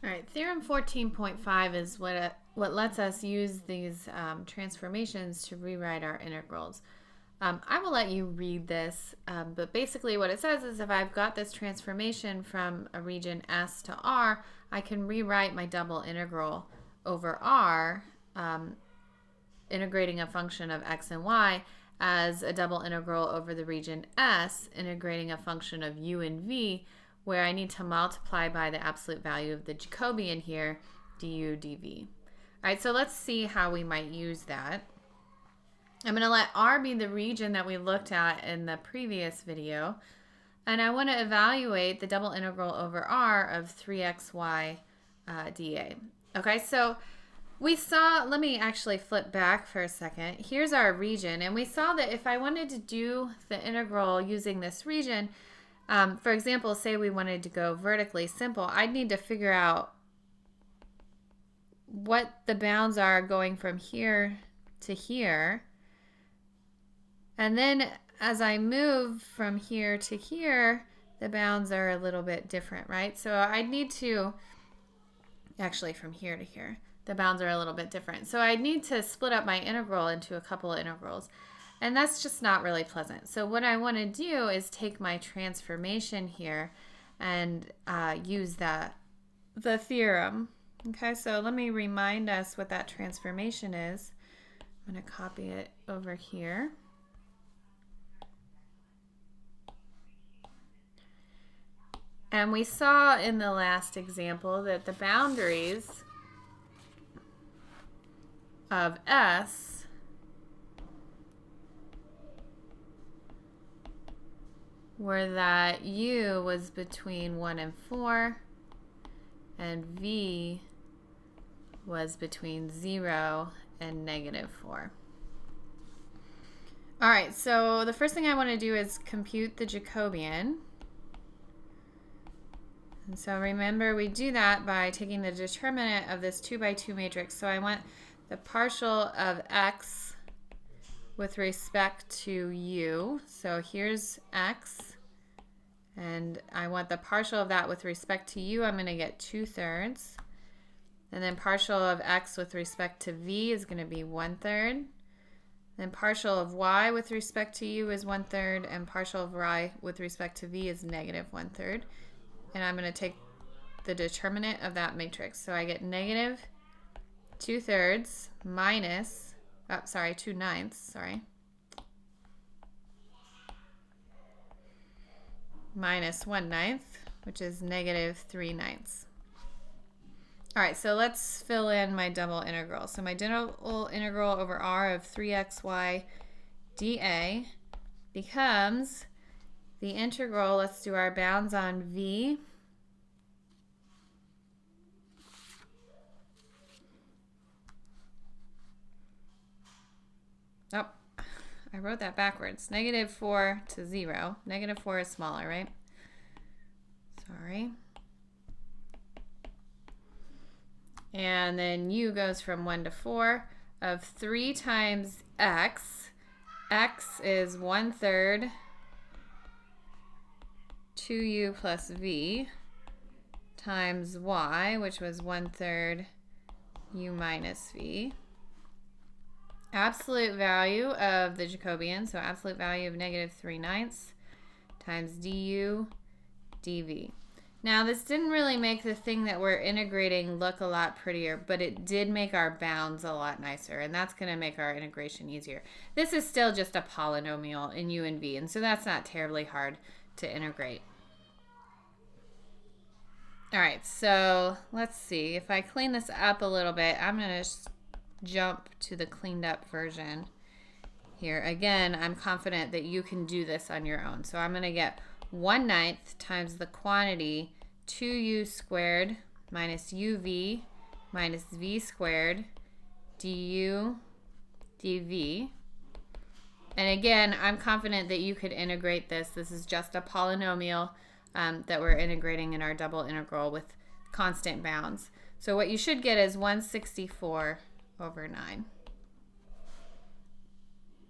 All right, theorem 14.5 is what lets us use these transformations to rewrite our integrals. I will let you read this, but basically what it says is if I've got this transformation from a region S to R, I can rewrite my double integral over R, integrating a function of x and y, as a double integral over the region S, integrating a function of u and v, where I need to multiply by the absolute value of the Jacobian here, du dv. All right, so let's see how we might use that. I'm going to let R be the region that we looked at in the previous video, and I want to evaluate the double integral over R of 3xy dA. Okay, so we saw, let me actually flip back for a second. Here's our region, and we saw that if I wanted to do the integral using this region, for example, say we wanted to go vertically simple, I'd need to figure out what the bounds are going from here to here. And then as I move from here to here, the bounds are a little bit different, right? So I'd need to, actually from here to here, the bounds are a little bit different. So I need to split up my integral into a couple of integrals. And that's just not really pleasant. So what I want to do is take my transformation here and use the theorem. Okay, so let me remind us what that transformation is. I'm going to copy it over here. And we saw in the last example that the boundaries of S were that u was between 1 and 4 and v was between 0 and -4. All right, so the first thing I want to do is compute the Jacobian. And so remember, we do that by taking the determinant of this 2 by 2 matrix. So I want the partial of x with respect to u. So here's x, and I want the partial of that with respect to u. I'm going to get 2/3. And then partial of x with respect to v is going to be 1/3. Then partial of y with respect to u is 1/3, and partial of y with respect to v is -1/3. And I'm going to take the determinant of that matrix. So I get -2/3 minus, 2/9, sorry, minus 1/9, which is -3/9. All right, so let's fill in my double integral. So my double integral over R of 3xy dA becomes the integral, let's do our bounds on v. Oh, I wrote that backwards. -4 to 0. -4 is smaller, right? Sorry. And then u goes from 1 to 4 of 3 times x. X is 1/3 2u plus v times y, which was 1/3 u minus v. Absolute value of the Jacobian, so absolute value of -3/9 times du dv. Now this didn't really make the thing that we're integrating look a lot prettier, but it did make our bounds a lot nicer, and that's going to make our integration easier. This is still just a polynomial in u and v, and so that's not terribly hard to integrate. All right, so let's see. If I clean this up a little bit, I'm going to jump to the cleaned up version here. Again, I'm confident that you can do this on your own. So I'm going to get 1/9 times the quantity 2u squared minus uv minus v squared du dv. And again, I'm confident that you could integrate this. This is just a polynomial that we're integrating in our double integral with constant bounds. So what you should get is 1/64/9.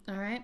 All right.